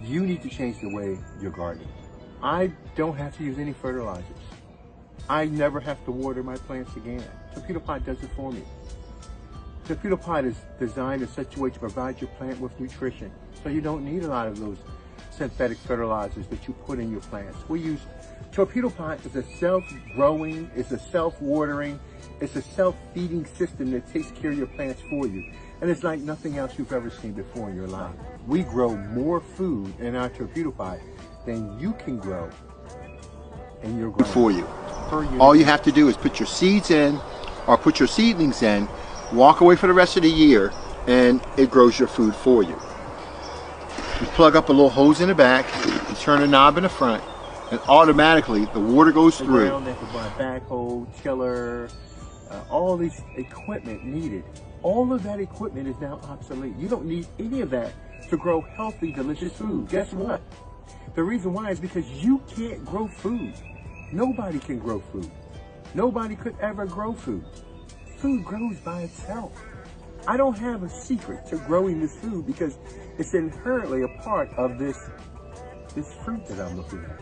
You need to change the way you're gardening. I don't have to use any fertilizers. I never have to water my plants again. Torpedo Pot does it for me. Torpedo Pot is designed in such a way to provide your plant with nutrition, so you don't need a lot of those synthetic fertilizers that you put in your plants. Torpedo Pot is a self-growing, it's a self-watering, it's a self-feeding system that takes care of your plants for you. And it's like nothing else you've ever seen before in your life. We grow more food in our Torpedo Pot than you can grow in your garden. For you. All you have to do is put your seeds in or put your seedlings in, walk away for the rest of the year, and it grows your food for you. You plug up a little hose in the back, you turn a knob in the front, and automatically the water goes through. They can buy backhoe, tiller, all these equipment needed. All of that equipment is now obsolete. You don't need any of that to grow healthy, delicious food. Guess what? The reason why is because you can't grow food. Nobody can grow food. Nobody could ever grow food. Food grows by itself. I don't have a secret to growing this food because it's inherently a part of this fruit that I'm looking at.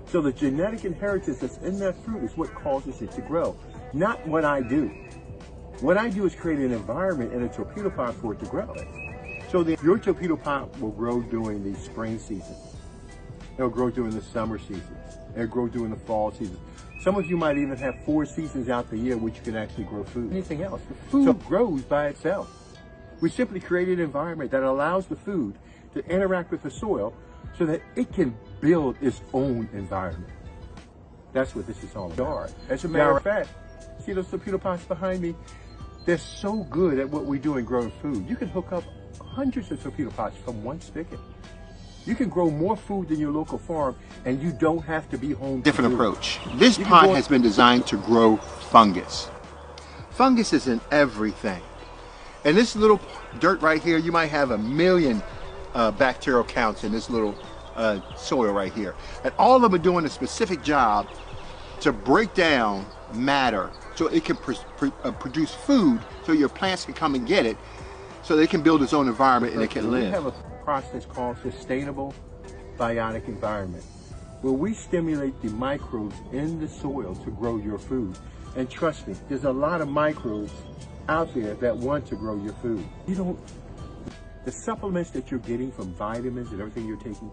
So the genetic inheritance that's in that fruit is what causes it to grow, not what I do. What I do is create an environment in a Torpedo Pot for it to grow. So your Torpedo Pot will grow during the spring season. It'll grow during the summer seasons. It'll grow during the fall season. Some of you might even have 4 seasons out the year which you can actually grow food. Anything else. The food grows by itself. We simply create an environment that allows the food to interact with the soil so that it can build its own environment. That's what this is all about. As a matter of fact, see those Torpedo Pots behind me? They're so good at what we do in growing food. You can hook up hundreds of Torpedo Pots from one spigot. You can grow more food than your local farm, and you don't have to be home. Different approach. This pot has been designed to grow fungus. Fungus is in everything. And this little dirt right here, you might have 1 million bacterial counts in this little soil right here. And all of them are doing a specific job to break down matter so it can produce food so your plants can come and get it so they can build its own environment and it can live. We have a process called sustainable biotic environment where we stimulate the microbes in the soil to grow your food. And trust me, there's a lot of microbes out there that want to grow your food. The supplements that you're getting from vitamins and everything you're taking,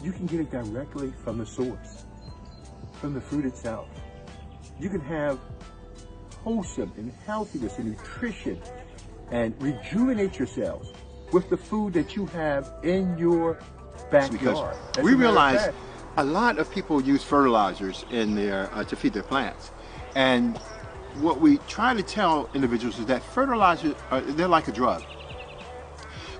you can get it directly from the source, from the fruit itself. You can have wholesome and healthiness and nutrition and rejuvenate yourselves with the food that you have in your backyard. Because we realize a lot of people use fertilizers in their to feed their plants, and what we try to tell individuals is that fertilizers they're like a drug.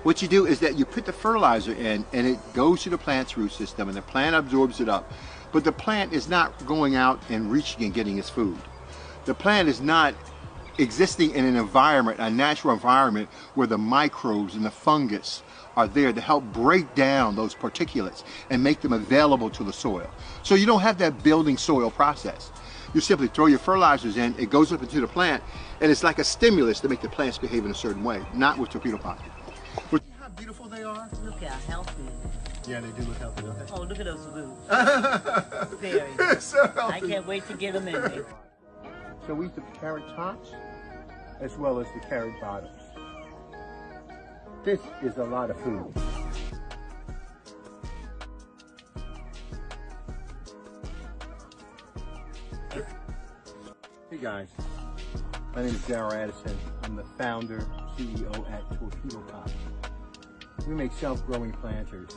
What you do is that you put the fertilizer in and it goes to the plant's root system and the plant absorbs it up, but the plant is not going out and reaching and getting its food. The plant is not existing in an environment, a natural environment, where the microbes and the fungus are there to help break down those particulates and make them available to the soil. So you don't have that building soil process. You simply throw your fertilizers in, it goes up into the plant, and it's like a stimulus to make the plants behave in a certain way, not with Torpedo Pot. How beautiful they are. Look how healthy. Yeah, they do look healthy, don't they? Oh, look at those roots. Very. So healthy. I can't wait to get them in there. So we eat the carrot tops as well as the carrot bottoms. This is a lot of food. Hey guys, my name is Darryl Addison. I'm the founder, CEO at Torpedo Pot. We make self-growing planters.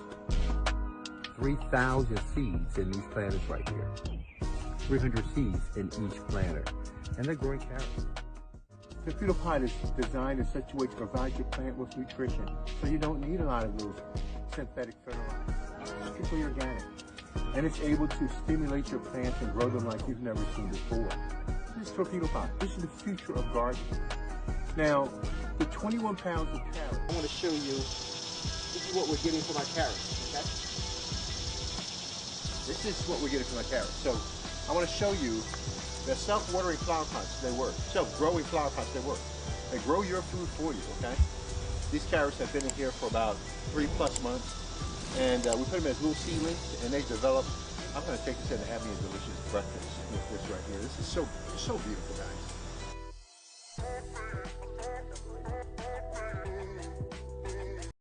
3,000 seeds in these planters right here. 300 seeds in each planter. And they're growing carrots. Torpedo Pot is designed in such a way to provide your plant with nutrition, so you don't need a lot of those synthetic fertilizers. It's strictly organic. And it's able to stimulate your plants and grow them like you've never seen before. This is Torpedo Pot. This is the future of gardening. Now, the 21 pounds of carrots, I want to show you, this is what we're getting from our carrots, okay? This is what we're getting from our carrots. So, I want to show you they're self-watering flower pots, they work. Self-growing flower pots, they work. They grow your food for you, okay? These carrots have been in here for about 3+ months. and we put them as little seedlings, and they develop. I'm going to take this in and have me a delicious breakfast with this right here. This is so beautiful, guys.